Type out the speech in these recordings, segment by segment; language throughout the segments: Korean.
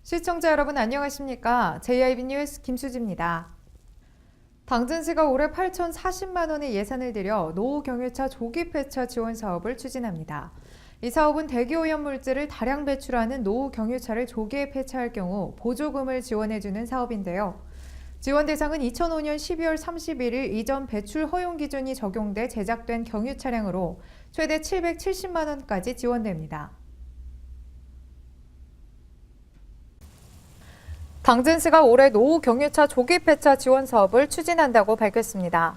시청자 여러분 안녕하십니까? JIB 뉴스 김수지입니다. 당진시가 올해 8,040만 원의 예산을 들여 노후 경유차 조기 폐차 지원 사업을 추진합니다. 이 사업은 대기오염 물질을 다량 배출하는 노후 경유차를 조기에 폐차할 경우 보조금을 지원해주는 사업인데요. 지원 대상은 2005년 12월 31일 이전 배출 허용 기준이 적용돼 제작된 경유 차량으로 최대 770만 원까지 지원됩니다. 당진시가 올해 노후 경유차 조기 폐차 지원 사업을 추진한다고 밝혔습니다.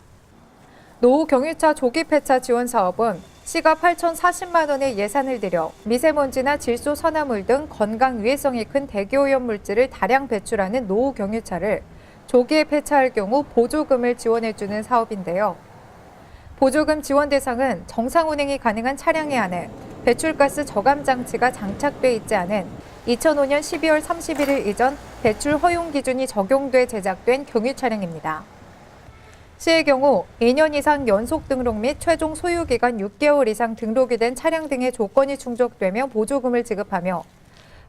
노후 경유차 조기 폐차 지원 사업은 시가 8,040만 원의 예산을 들여 미세먼지나 질소 산화물 등 건강 위해성이 큰 대기오염 물질을 다량 배출하는 노후 경유차를 조기에 폐차할 경우 보조금을 지원해주는 사업인데요. 보조금 지원 대상은 정상 운행이 가능한 차량에 한해 배출가스 저감 장치가 장착돼 있지 않은 2005년 12월 31일 이전 배출 허용 기준이 적용돼 제작된 경유 차량입니다. 시의 경우 2년 이상 연속 등록 및 최종 소유 기간 6개월 이상 등록이 된 차량 등의 조건이 충족되며 보조금을 지급하며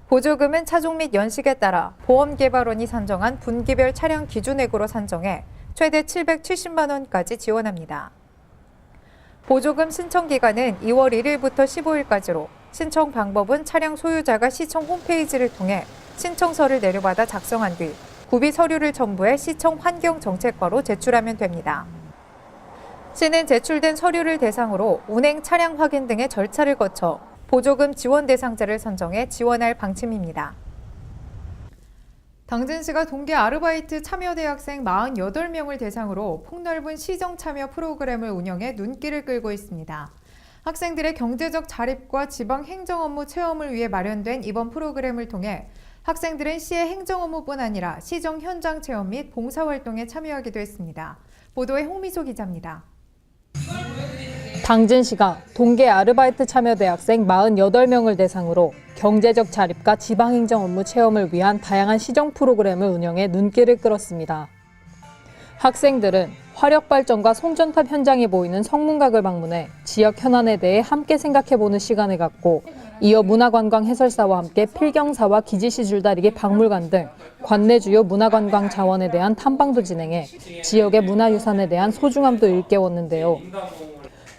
보조금은 차종 및 연식에 따라 보험개발원이 산정한 분기별 차량 기준액으로 산정해 최대 770만 원까지 지원합니다. 보조금 신청 기간은 2월 1일부터 15일까지로 신청 방법은 차량 소유자가 시청 홈페이지를 통해 신청서를 내려받아 작성한 뒤 구비 서류를 첨부해 시청 환경정책과로 제출하면 됩니다. 시는 제출된 서류를 대상으로 운행 차량 확인 등의 절차를 거쳐 보조금 지원 대상자를 선정해 지원할 방침입니다. 당진시가 동계 아르바이트 참여 대학생 48명을 대상으로 폭넓은 시정 참여 프로그램을 운영해 눈길을 끌고 있습니다. 학생들의 경제적 자립과 지방 행정 업무 체험을 위해 마련된 이번 프로그램을 통해 학생들은 시의 행정 업무뿐 아니라 시정 현장 체험 및 봉사활동에 참여하기도 했습니다. 보도에 홍미소 기자입니다. 당진시가 동계 아르바이트 참여 대학생 48명을 대상으로 경제적 자립과 지방행정 업무 체험을 위한 다양한 시정 프로그램을 운영해 눈길을 끌었습니다. 학생들은 화력발전과 송전탑 현장이 보이는 성문각을 방문해 지역 현안에 대해 함께 생각해보는 시간을 갖고 이어 문화관광 해설사와 함께 필경사와 기지시 줄다리기 박물관 등 관내 주요 문화관광 자원에 대한 탐방도 진행해 지역의 문화유산에 대한 소중함도 일깨웠는데요.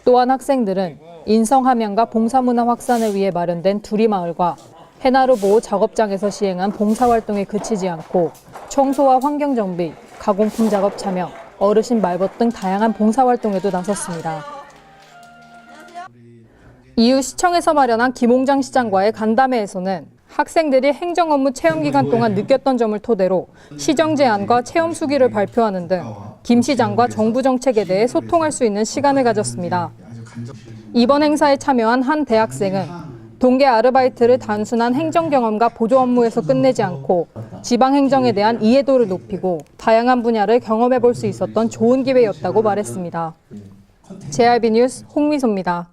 또한 학생들은 인성함양과 봉사문화 확산을 위해 마련된 두리마을과 해나루 보호 작업장에서 시행한 봉사활동에 그치지 않고 청소와 환경정비, 가공품 작업 참여, 어르신 말벗 등 다양한 봉사활동에도 나섰습니다. 이후 시청에서 마련한 김홍장 시장과의 간담회에서는 학생들이 행정업무 체험기간 동안 느꼈던 점을 토대로 시정 제안과 체험 수기를 발표하는 등 김 시장과 정부 정책에 대해 소통할 수 있는 시간을 가졌습니다. 이번 행사에 참여한 한 대학생은 동계 아르바이트를 단순한 행정 경험과 보조 업무에서 끝내지 않고 지방 행정에 대한 이해도를 높이고 다양한 분야를 경험해 볼 수 있었던 좋은 기회였다고 말했습니다. JIB 뉴스 홍미소입니다.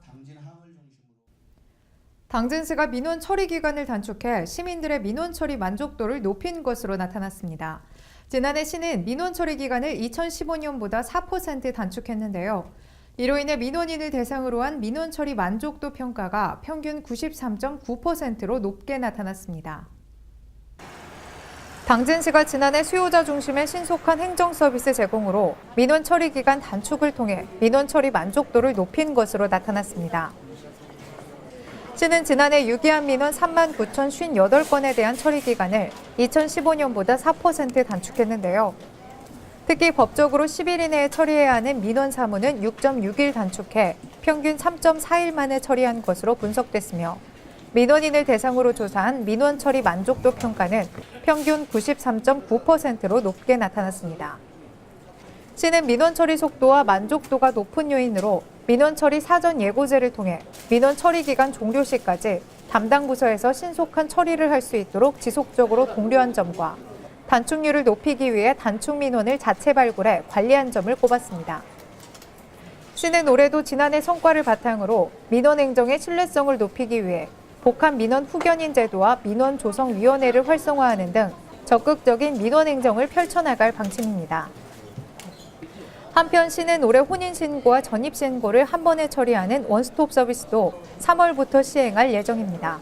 당진시가 민원 처리 기간을 단축해 시민들의 민원 처리 만족도를 높인 것으로 나타났습니다. 지난해 시는 민원 처리 기간을 2015년보다 4% 단축했는데요. 이로 인해 민원인을 대상으로 한 민원 처리 만족도 평가가 평균 93.9%로 높게 나타났습니다. 당진시가 지난해 수요자 중심의 신속한 행정 서비스 제공으로 민원 처리 기간 단축을 통해 민원 처리 만족도를 높인 것으로 나타났습니다. 시는 지난해 유기한 민원 39,058건에 대한 처리 기간을 2015년보다 4% 단축했는데요. 특히 법적으로 10일 이내에 처리해야 하는 민원 사무는 6.6일 단축해 평균 3.4일 만에 처리한 것으로 분석됐으며 민원인을 대상으로 조사한 민원 처리 만족도 평가는 평균 93.9%로 높게 나타났습니다. 시는 민원 처리 속도와 만족도가 높은 요인으로 민원 처리 사전 예고제를 통해 민원 처리 기간 종료 시까지 담당 부서에서 신속한 처리를 할 수 있도록 지속적으로 독려한 점과 단축률을 높이기 위해 단축 민원을 자체 발굴해 관리한 점을 꼽았습니다. 시는 올해도 지난해 성과를 바탕으로 민원 행정의 신뢰성을 높이기 위해 복합 민원 후견인 제도와 민원 조성위원회를 활성화하는 등 적극적인 민원 행정을 펼쳐나갈 방침입니다. 한편 시는 올해 혼인신고와 전입신고를 한 번에 처리하는 원스톱 서비스도 3월부터 시행할 예정입니다.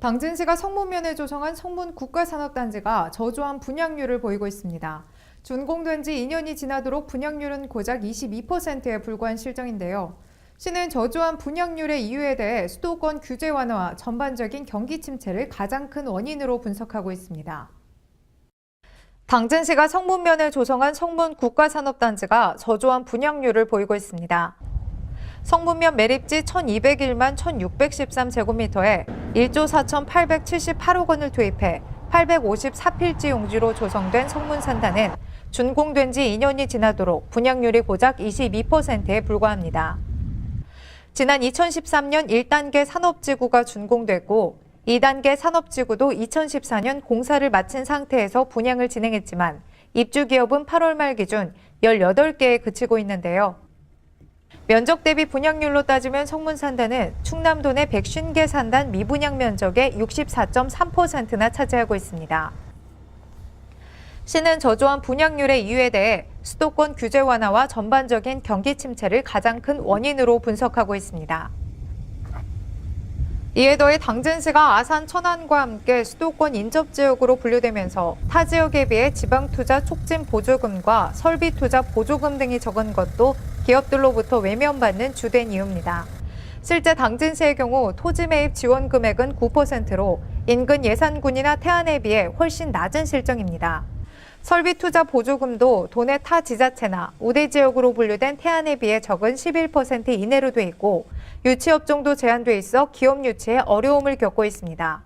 당진시가 성문면에 조성한 성문 국가산업단지가 저조한 분양률을 보이고 있습니다. 준공된 지 2년이 지나도록 분양률은 고작 22%에 불과한 실정인데요. 시는 저조한 분양률의 이유에 대해 수도권 규제 완화와 전반적인 경기 침체를 가장 큰 원인으로 분석하고 있습니다. 당진시가 성문면에 조성한 성문 국가산업단지가 저조한 분양률을 보이고 있습니다. 성문면 매립지 1,201만 1,613제곱미터에 1조 4,878억 원을 투입해 854필지 용지로 조성된 성문산단은 준공된 지 2년이 지나도록 분양률이 고작 22%에 불과합니다. 지난 2013년 1단계 산업지구가 준공됐고 2단계 산업지구도 2014년 공사를 마친 상태에서 분양을 진행했지만 입주기업은 8월 말 기준 18개에 그치고 있는데요. 면적 대비 분양률로 따지면 성문산단은 충남도 내 150개 산단 미분양 면적의 64.3%나 차지하고 있습니다. 시는 저조한 분양률의 이유에 대해 수도권 규제 완화와 전반적인 경기 침체를 가장 큰 원인으로 분석하고 있습니다. 이에 더해 당진시가 아산, 천안과 함께 수도권 인접지역으로 분류되면서 타 지역에 비해 지방투자 촉진 보조금과 설비투자 보조금 등이 적은 것도 기업들로부터 외면받는 주된 이유입니다. 실제 당진시의 경우 토지 매입 지원 금액은 9%로 인근 예산군이나 태안에 비해 훨씬 낮은 실정입니다. 설비투자 보조금도 도내 타 지자체나 우대 지역으로 분류된 태안에 비해 적은 11% 이내로 돼 있고 유치업종도 제한돼 있어 기업 유치에 어려움을 겪고 있습니다.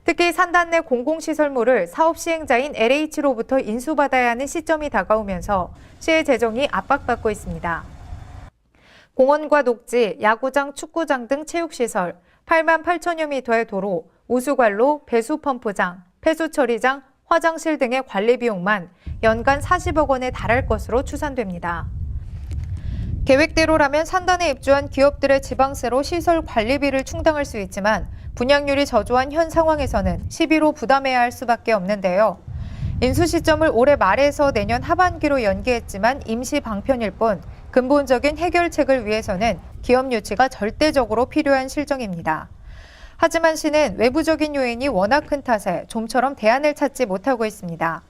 특히 산단 내 공공시설물을 사업 시행자인 LH로부터 인수받아야 하는 시점이 다가오면서 시의 재정이 압박받고 있습니다. 공원과 녹지, 야구장, 축구장 등 체육시설, 8만 8천여 미터의 도로, 우수관로, 배수펌프장, 폐수처리장, 화장실 등의 관리 비용만 연간 40억 원에 달할 것으로 추산됩니다. 계획대로라면 산단에 입주한 기업들의 지방세로 시설 관리비를 충당할 수 있지만 분양률이 저조한 현 상황에서는 시비로 부담해야 할 수밖에 없는데요. 인수 시점을 올해 말에서 내년 하반기로 연기했지만 임시 방편일 뿐 근본적인 해결책을 위해서는 기업 유치가 절대적으로 필요한 실정입니다. 하지만 시는 외부적인 요인이 워낙 큰 탓에 좀처럼 대안을 찾지 못하고 있습니다.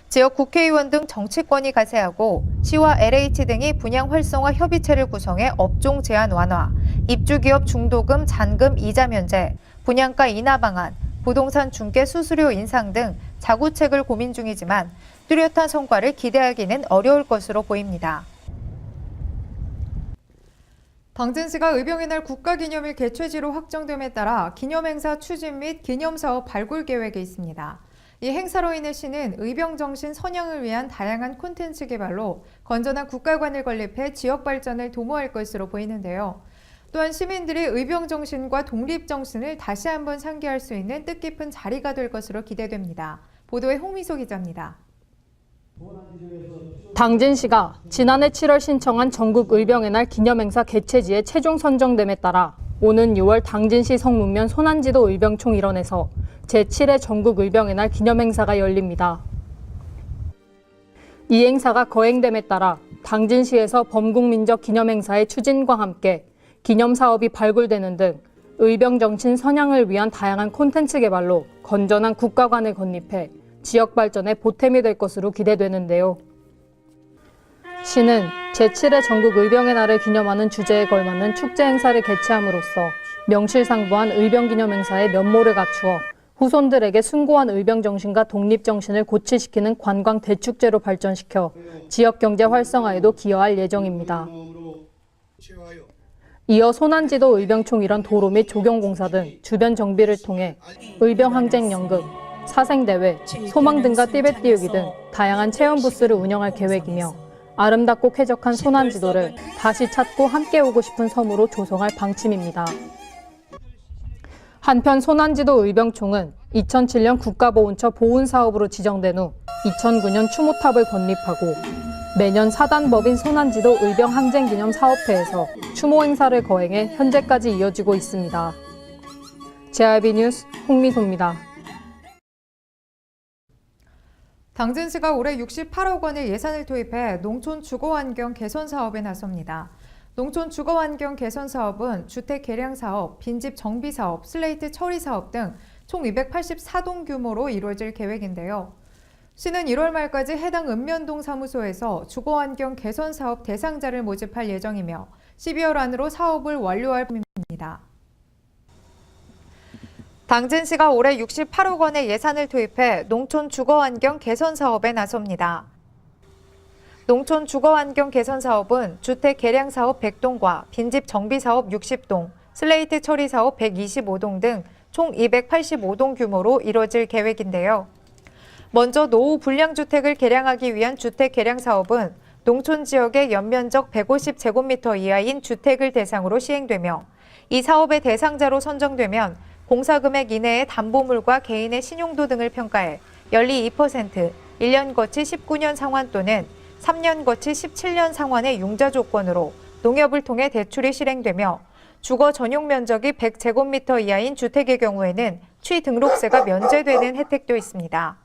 지역 국회의원 등 정치권이 가세하고 시와 LH 등이 분양 활성화 협의체를 구성해 업종 제한 완화, 입주기업 중도금, 잔금, 이자 면제, 분양가 인하 방안, 부동산 중개 수수료 인상 등 자구책을 고민 중이지만 뚜렷한 성과를 기대하기는 어려울 것으로 보입니다. 당진시가 의병의 날 국가기념일 개최지로 확정됨에 따라 기념행사 추진 및 기념사업 발굴 계획에 있습니다. 이 행사로 인해 시는 의병정신 선양을 위한 다양한 콘텐츠 개발로 건전한 국가관을 건립해 지역 발전을 도모할 것으로 보이는데요. 또한 시민들이 의병정신과 독립정신을 다시 한번 상기할 수 있는 뜻깊은 자리가 될 것으로 기대됩니다. 보도에 홍미소 기자입니다. 당진시가 지난해 7월 신청한 전국 의병의 날 기념행사 개최지의 최종 선정됨에 따라 오는 6월 당진시 성문면 소난지도 의병총 일원에서 제7회 전국 의병의 날 기념행사가 열립니다. 이 행사가 거행됨에 따라 당진시에서 범국민적 기념행사의 추진과 함께 기념사업이 발굴되는 등 의병 정신 선양을 위한 다양한 콘텐츠 개발로 건전한 국가관을 건립해 지역 발전에 보탬이 될 것으로 기대되는데요. 시는 제7회 전국 의병의 날을 기념하는 주제에 걸맞는 축제 행사를 개최함으로써 명실상부한 의병 기념 행사의 면모를 갖추어 후손들에게 숭고한 의병 정신과 독립 정신을 고취시키는 관광 대축제로 발전시켜 지역 경제 활성화에도 기여할 예정입니다. 이어 소난지도 의병총 일원 도로 및 조경공사 등 주변 정비를 통해 의병 항쟁연극, 사생대회, 소망 등과 띠베 띄우기 등 다양한 체험 부스를 운영할 계획이며 아름답고 쾌적한 소난지도를 다시 찾고 함께 오고 싶은 섬으로 조성할 방침입니다. 한편 소난지도 의병총은 2007년 국가보훈처 보훈사업으로 지정된 후 2009년 추모탑을 건립하고 매년 사단법인 소난지도 의병항쟁기념사업회에서 추모 행사를 거행해 현재까지 이어지고 있습니다. JRB 뉴스 홍미소입니다. 당진시가 올해 68억 원의 예산을 투입해 농촌 주거환경 개선 사업에 나섭니다. 농촌 주거환경 개선 사업은 주택 개량 사업, 빈집 정비 사업, 슬레이트 처리 사업 등 총 284동 규모로 이루어질 계획인데요. 시는 1월 말까지 해당 읍면동 사무소에서 주거환경 개선 사업 대상자를 모집할 예정이며 12월 안으로 사업을 완료할 예정입니다. 당진시가 올해 68억 원의 예산을 투입해 농촌 주거환경 개선 사업에 나섭니다. 농촌 주거환경 개선 사업은 주택 개량 사업 100동과 빈집 정비 사업 60동, 슬레이트 처리 사업 125동 등 총 285동 규모로 이뤄질 계획인데요. 먼저 노후 불량주택을 개량하기 위한 주택 개량 사업은 농촌 지역의 연면적 150제곱미터 이하인 주택을 대상으로 시행되며 이 사업의 대상자로 선정되면 공사금액 이내의 담보물과 개인의 신용도 등을 평가해 연리 2%, 1년 거치 19년 상환 또는 3년 거치 17년 상환의 융자 조건으로 농협을 통해 대출이 실행되며 주거 전용 면적이 100제곱미터 이하인 주택의 경우에는 취등록세가 면제되는 혜택도 있습니다.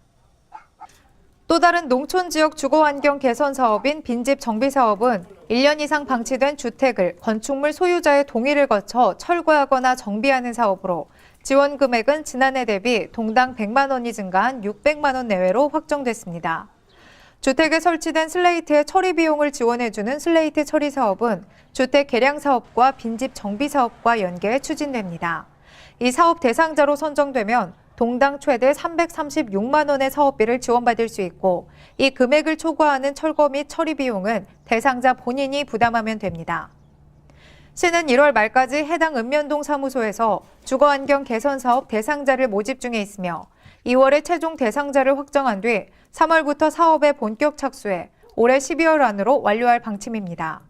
또 다른 농촌 지역 주거환경 개선 사업인 빈집 정비 사업은 1년 이상 방치된 주택을 건축물 소유자의 동의를 거쳐 철거하거나 정비하는 사업으로 지원 금액은 지난해 대비 동당 100만 원이 증가한 600만 원 내외로 확정됐습니다. 주택에 설치된 슬레이트의 처리 비용을 지원해주는 슬레이트 처리 사업은 주택 개량 사업과 빈집 정비 사업과 연계해 추진됩니다. 이 사업 대상자로 선정되면 동당 최대 336만 원의 사업비를 지원받을 수 있고 이 금액을 초과하는 철거 및 처리 비용은 대상자 본인이 부담하면 됩니다. 시는 1월 말까지 해당 읍면동 사무소에서 주거환경 개선 사업 대상자를 모집 중에 있으며 2월에 최종 대상자를 확정한 뒤 3월부터 사업에 본격 착수해 올해 12월 안으로 완료할 방침입니다.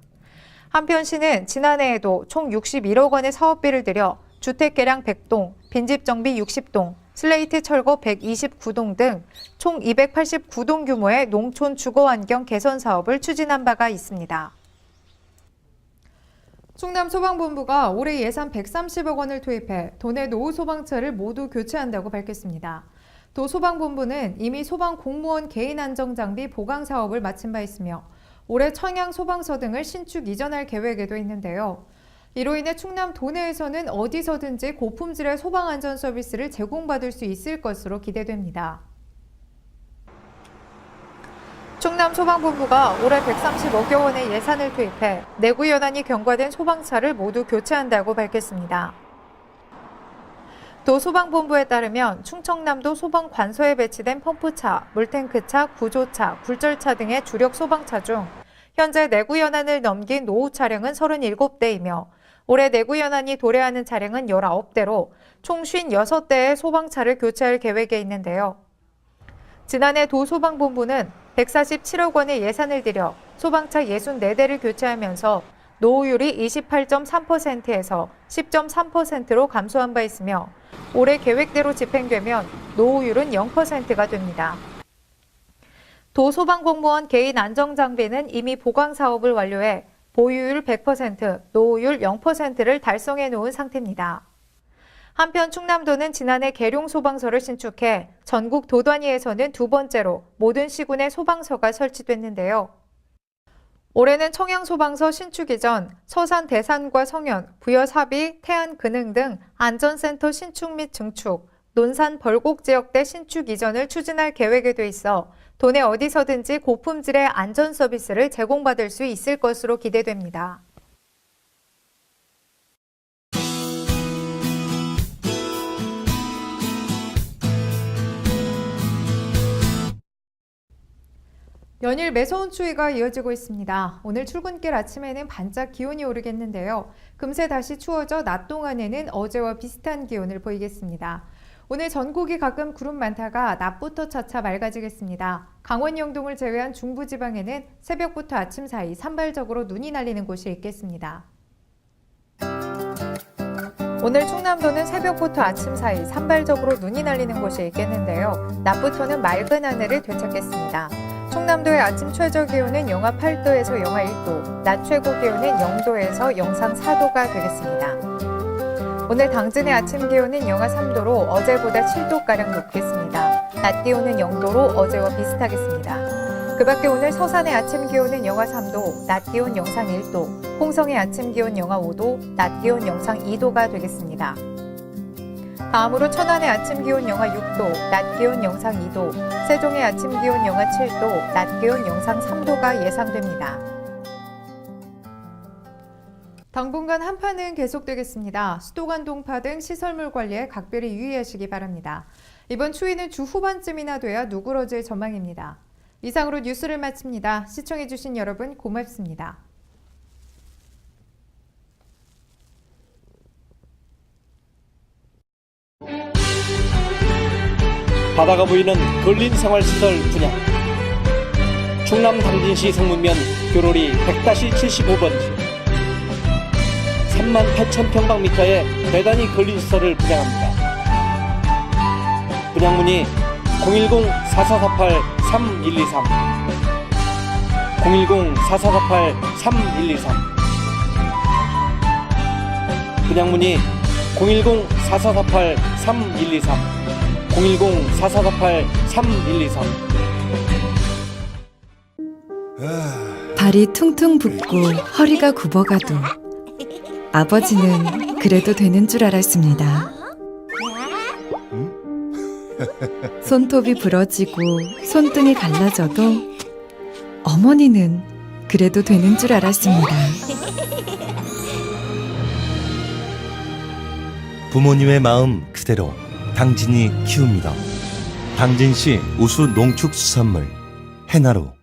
한편 시는 지난해에도 총 61억 원의 사업비를 들여 주택 개량 100동, 빈집 정비 60동, 슬레이트 철거 129동 등 총 289동 규모의 농촌 주거환경 개선 사업을 추진한 바가 있습니다. 충남소방본부가 올해 예산 130억 원을 투입해 도내 노후 소방차를 모두 교체한다고 밝혔습니다. 도 소방본부는 이미 소방 공무원 개인 안정장비 보강 사업을 마친 바 있으며 올해 청양 소방서 등을 신축 이전할 계획에도 있는데요. 이로 인해 충남 도내에서는 어디서든지 고품질의 소방 안전 서비스를 제공받을 수 있을 것으로 기대됩니다. 충남소방본부가 올해 130억여 원의 예산을 투입해 내구 연한이 경과된 소방차를 모두 교체한다고 밝혔습니다. 도 소방본부에 따르면 충청남도 소방관서에 배치된 펌프차, 물탱크차, 구조차, 굴절차 등의 주력 소방차 중 현재 내구 연한을 넘긴 노후 차량은 37대이며 올해 내구 연한이 도래하는 차량은 19대로 총 56대의 소방차를 교체할 계획에 있는데요. 지난해 도소방본부는 147억 원의 예산을 들여 소방차 64대를 교체하면서 노후율이 28.3%에서 10.3%로 감소한 바 있으며 올해 계획대로 집행되면 노후율은 0%가 됩니다. 도소방공무원 개인 안정장비는 이미 보강 사업을 완료해 보유율 100%, 노후율 0%를 달성해 놓은 상태입니다. 한편 충남도는 지난해 계룡 소방서를 신축해 전국 도 단위에서는 두 번째로 모든 시군에 소방서가 설치됐는데요. 올해는 청양 소방서 신축 이전, 서산 대산과 성현, 부여 사비, 태안 근흥 등 안전센터 신축 및 증축, 논산 벌곡 지역대 신축 이전을 추진할 계획에 돼 있어 도내 어디서든지 고품질의 안전 서비스를 제공받을 수 있을 것으로 기대됩니다. 연일 매서운 추위가 이어지고 있습니다. 오늘 출근길 아침에는 반짝 기온이 오르겠는데요. 금세 다시 추워져 낮 동안에는 어제와 비슷한 기온을 보이겠습니다. 오늘 전국이 가끔 구름 많다가 낮부터 차차 맑아지겠습니다. 강원 영동을 제외한 중부지방에는 새벽부터 아침 사이 산발적으로 눈이 날리는 곳이 있겠습니다. 오늘 충남도는 새벽부터 아침 사이 산발적으로 눈이 날리는 곳이 있겠는데요. 낮부터는 맑은 하늘을 되찾겠습니다. 충남도의 아침 최저 기온은 영하 8도에서 영하 1도, 낮 최고 기온은 0도에서 영상 4도가 되겠습니다. 오늘 당진의 아침 기온은 영하 3도로 어제보다 7도가량 높겠습니다. 낮 기온은 0도로 어제와 비슷하겠습니다. 그 밖에 오늘 서산의 아침 기온은 영하 3도, 낮 기온 영상 1도, 홍성의 아침 기온 영하 5도, 낮 기온 영상 2도가 되겠습니다. 다음으로 천안의 아침 기온 영하 6도, 낮 기온 영상 2도, 세종의 아침 기온 영하 7도, 낮 기온 영상 3도가 예상됩니다. 당분간 한파는 계속되겠습니다. 수도관 동파 등 시설물 관리에 각별히 유의하시기 바랍니다. 이번 추위는 주 후반쯤이나 돼야 누그러질 전망입니다. 이상으로 뉴스를 마칩니다. 시청해주신 여러분 고맙습니다. 바다가 보이는 근린생활시설 분양. 충남 당진시 성문면 교로리 100-75번지 38,000평방미터의 대단위 근린시설을 분양합니다. 분양문의 010-4448-3123 010-4448-3123 분양문의 010-4448-3123 010-4448-3123 발이 퉁퉁 붓고 허리가 굽어가도 아버지는 그래도 되는 줄 알았습니다. 손톱이 부러지고 손등이 갈라져도 어머니는 그래도 되는 줄 알았습니다. 부모님의 마음 그대로 당진이 키웁니다. 당진시 우수 농축수산물 해나루.